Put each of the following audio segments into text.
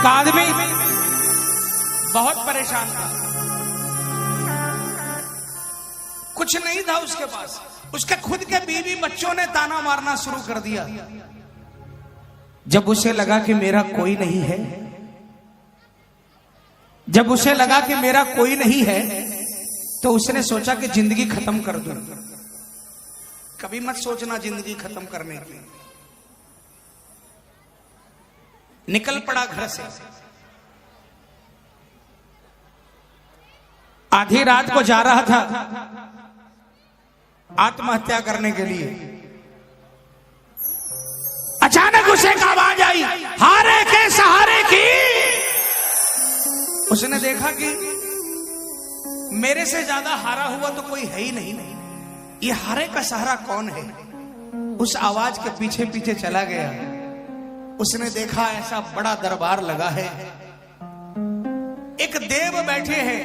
एक आदमी बहुत परेशान था, कुछ नहीं था उसके पास। उसके खुद के बीवी बच्चों ने ताना मारना शुरू कर दिया। जब उसे लगा कि मेरा कोई नहीं है, जब उसे लगा कि मेरा कोई नहीं है, तो उसने सोचा कि जिंदगी खत्म कर दूं। कभी मत सोचना जिंदगी खत्म करने की। निकल पड़ा घर से। आधी रात को जा रहा था आत्महत्या करने के लिए। अचानक उसे एक आवाज आई, हारे के सहारे की। उसने देखा कि मेरे से ज्यादा हारा हुआ तो कोई है ही नहीं। ये हारे का सहारा कौन है? उस आवाज के पीछे पीछे चला गया। उसने देखा ऐसा बड़ा दरबार लगा है, एक देव बैठे हैं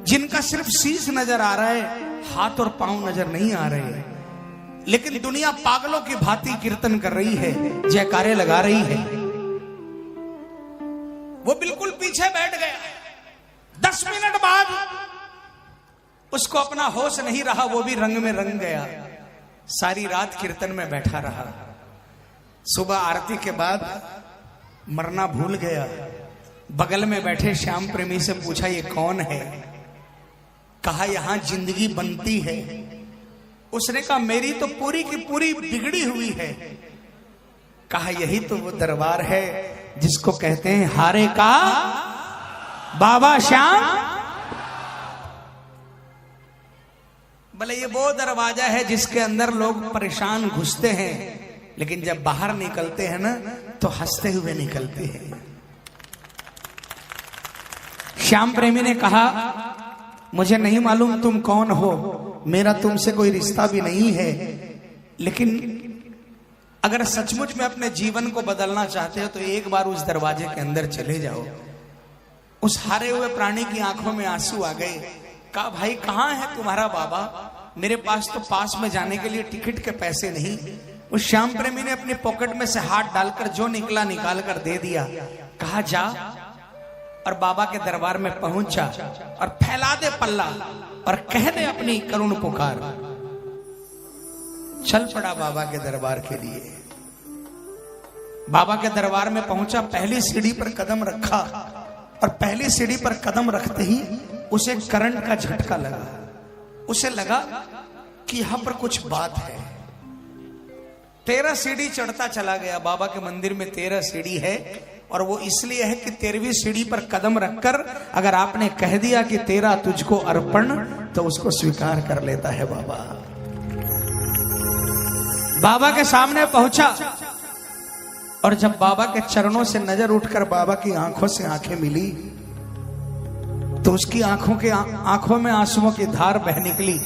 जिनका सिर्फ शीश नजर आ रहा है, हाथ और पांव नजर नहीं आ रहे हैं। लेकिन दुनिया पागलों की भांति कीर्तन कर रही है, जयकारे लगा रही है। वो बिल्कुल पीछे बैठ गया। 10 मिनट बाद उसको अपना होश नहीं रहा, वो भी रंग में रंग गया। सारी रात कीर्तन में बैठा रहा। सुबह आरती के बाद मरना भूल गया। बगल में बैठे श्याम प्रेमी से पूछा, ये कौन है? कहा यहां जिंदगी बनती है। उसने कहा मेरी तो पूरी की पूरी बिगड़ी हुई है। कहा यही तो वो दरबार है जिसको कहते हैं हारे का बाबा श्याम। भले ये वो दरवाजा है जिसके अंदर लोग परेशान घुसते हैं, लेकिन जब बाहर निकलते हैं ना तो हंसते हुए निकलते हैं। श्याम प्रेमी ने कहा मुझे नहीं मालूम तुम कौन हो, मेरा तुमसे कोई रिश्ता भी नहीं है, लेकिन अगर सचमुच में अपने जीवन को बदलना चाहते हो तो एक बार उस दरवाजे के अंदर चले जाओ। उस हारे हुए प्राणी की आंखों में आंसू आ गए। कहा भाई कहां है तुम्हारा बाबा? मेरे पास तो पास में जाने के लिए टिकट के पैसे नहीं। उस श्याम प्रेमी ने अपनी पॉकेट में से हाथ डालकर जो निकला निकाल कर दे दिया। कहा जा और बाबा के दरबार में पहुंच जा और फैला दे पल्ला और कह दे अपनी करुण पुकार। चल पड़ा बाबा के दरबार के लिए। बाबा के दरबार में पहुंचा, पहली सीढ़ी पर कदम रखा और पहली सीढ़ी पर कदम रखते ही उसे करंट का झटका लगा। उसे लगा कि यहां पर कुछ बात है। 13 सीढ़ी चढ़ता चला गया। बाबा के मंदिर में 13 सीढ़ी है और वो इसलिए है कि 13वीं सीढ़ी पर कदम रखकर अगर आपने कह दिया कि तेरा तुझको अर्पण, तो उसको स्वीकार कर लेता है बाबा। बाबा के सामने पहुंचा और जब बाबा के चरणों से नजर उठकर बाबा की आंखों से आंखें मिली तो उसकी आंखों में आंसुओं की धार बह निकली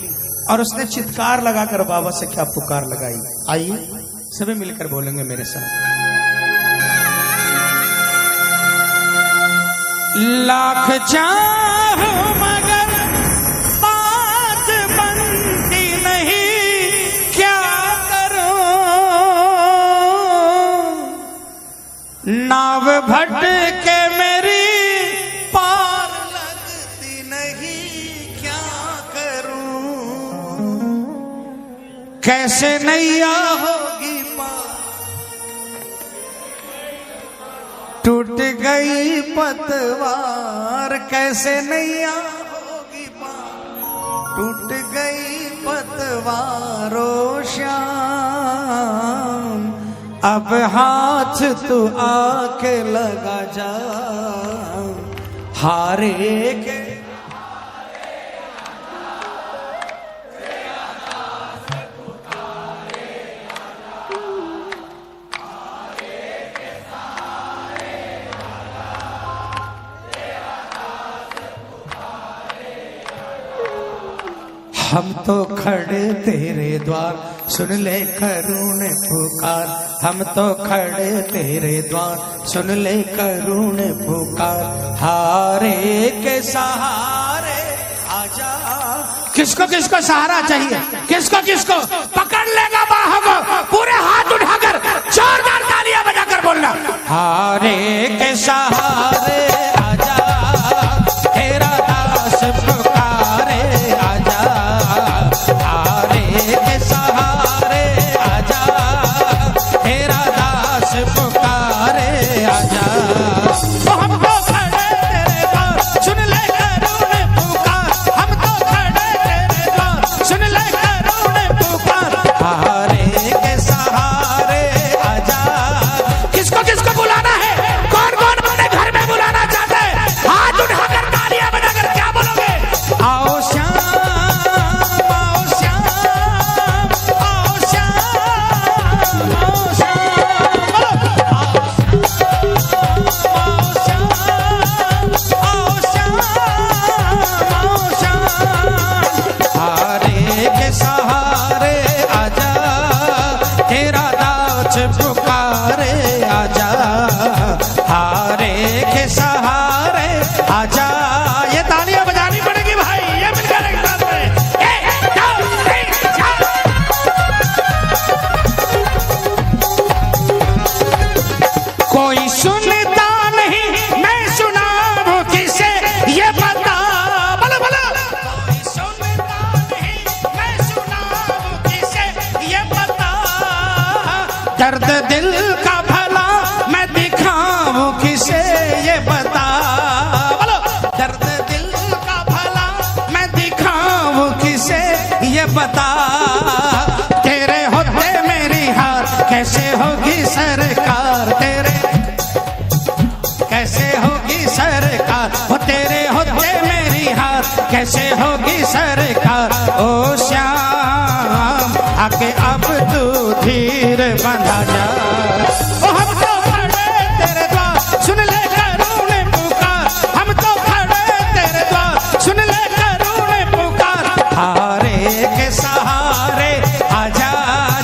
और उसने चित्कार लगाकर बाबा से क्या पुकार लगाई। आइए सभी मिलकर बोलेंगे मेरे साथ। लाख चाहूं मगर बात बनती नहीं, क्या करूं? नाव भटके मेरी पार लगती नहीं, क्या करूं? कैसे नैया होगी पार, टूट गई पतवार। कैसे नैया होगी पार, टूट गई पतवारो श्याम। अब हाथ तू आके लगा जा, हारे के हम तो खड़े तेरे द्वार, सुन ले करुण पुकार। हम तो खड़े तेरे द्वार, सुन ले करुण पुकार। हारे के सहारे आजा। किसको किसको सहारा चाहिए? किसको किसको पकड़ लेगा बाहों को? पूरे हाथ उठाकर जोरदार तालियां बजाकर बोलना, हारे के दिल का भला मैं दिखाऊं किसे ये बता, बोलो दर्द दिल का भला मैं दिखाऊं किसे ये बता, तेरे होते मेरी हार कैसे होगी सरकार, तेरे कैसे होगी सरकार, हो तेरे होते मेरी हार कैसे होगी सरकार, ओ श्याम आके अब तू धीर बंधा जा, ओ हम तो खड़े तेरे द्वार सुन ले करूने पुकार, हम तो खड़े तेरे द्वार सुन ले करूने पुकार, हारे के सहारे आजा,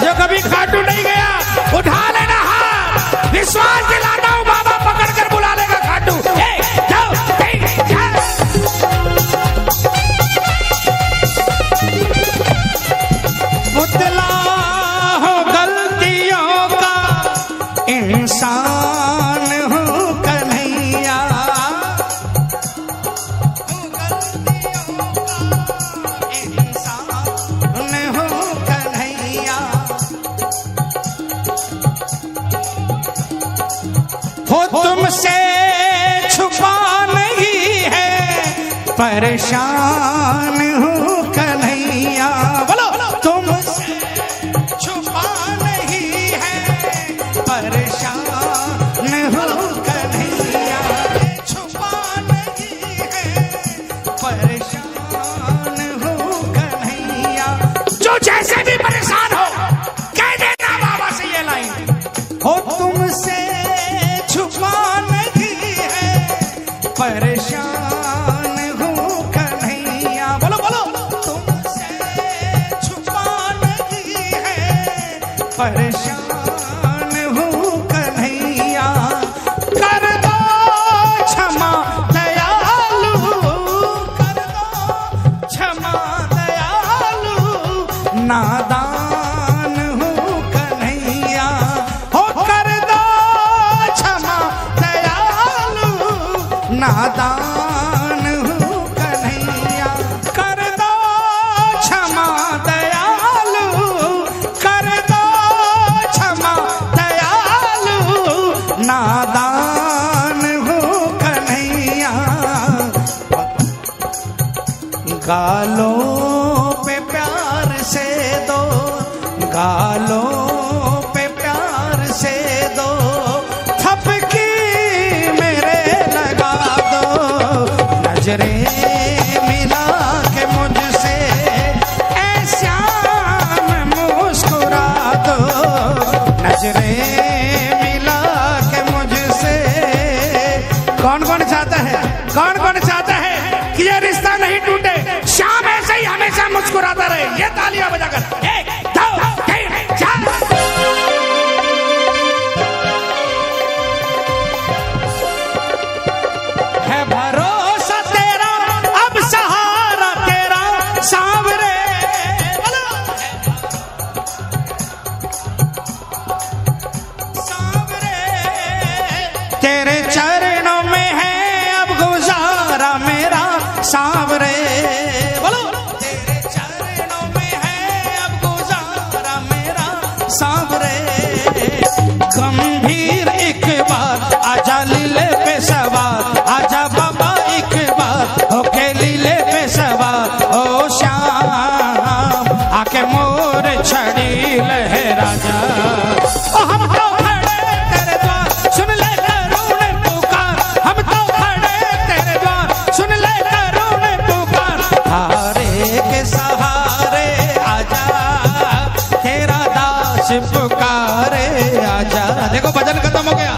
जो कभी खाटू नहीं गया उठा लेना हाथ, विश्वास दिलाता हूँ बाबा पकड़ कर बुला लेगा खाटू, पुतला हो गलतियों का इंसान हूँ कन्हैया, इंसान हूँ कन्हैया, हो तुमसे छुपा नहीं है परेशान हूँ कन्हैया, बोलो तुमसे छुपा नहीं है परेशान हूँ कन्हैया, छुपा नहीं है परेशान हूँ कन्हैया, जो जैसे भी परेशान हो कह देना बाबा से ये लाइन, हो तुमसे छुपा नहीं है परेशान हूँ कन्हैया, बोलो बोलो तुमसे छुपा नहीं है परेशान हूँ कन्हैया, कर दो क्षमा दयालु, कर दो क्षमा दयालु, नादान हूँ कन्हैया, हो कर दो क्षमा दयालु, नादान हूँ कन्हैया, कर दो क्षमा दयालु, कर दो क्षमा दयालु, नादान हूँ कन्हैया, गालों पे प्यार से दो, गालों पे प्यार से दो, थपकी मेरे लगा दो, नजरें मिला के मुझसे ऐ श्याम मुस्कुरा दो, नजरें मिला के मुझसे, कौन कौन चाहता है, कौन कौन चाहता है कि ये रिश्ता नहीं टूटे, श्याम ऐसे ही हमेशा मुस्कुराता रहे, ये तालियां बजाकर 1 2 3 4, है भरोसा तेरा अब सहारा तेरा सांवरे, सांवरे तेरे चरणों में है अब गुजारा मेरा सांवरे, बोलो तेरे चरणों में है अब गुजारा मेरा सांवरे, गंभीर एक बार आजा लीले पे सवार, आजा बाबा एक बार होके लीले पे सवार, ओ श्याम आके मोर छड़ी लहरा जा, ओ हम तो खड़े तेरे द्वार सुन ले करूने पुकार, हम तो खड़े तेरे द्वार सुन ले करूने पुकार, हारे के सहारे आजा तेरा दास पुकारे आजा, देखो भजन खत्म हो गया,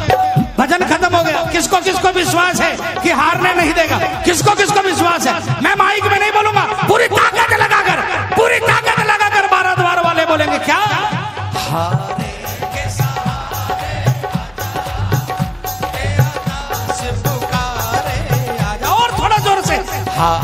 भजन खत्म हो गया, किसको किसको विश्वास है कि हारने नहीं देगा, किसको किसको विश्वास है, मैं माइक में नहीं बोलूंगा, पूरी ताकत लगाकर, पूरी ताकत लगाकर 12 द्वार वाले बोलेंगे क्या, हारे के सहारे आजा तेरा दास पुकारे आजा, और थोड़ा जोर से, हाँ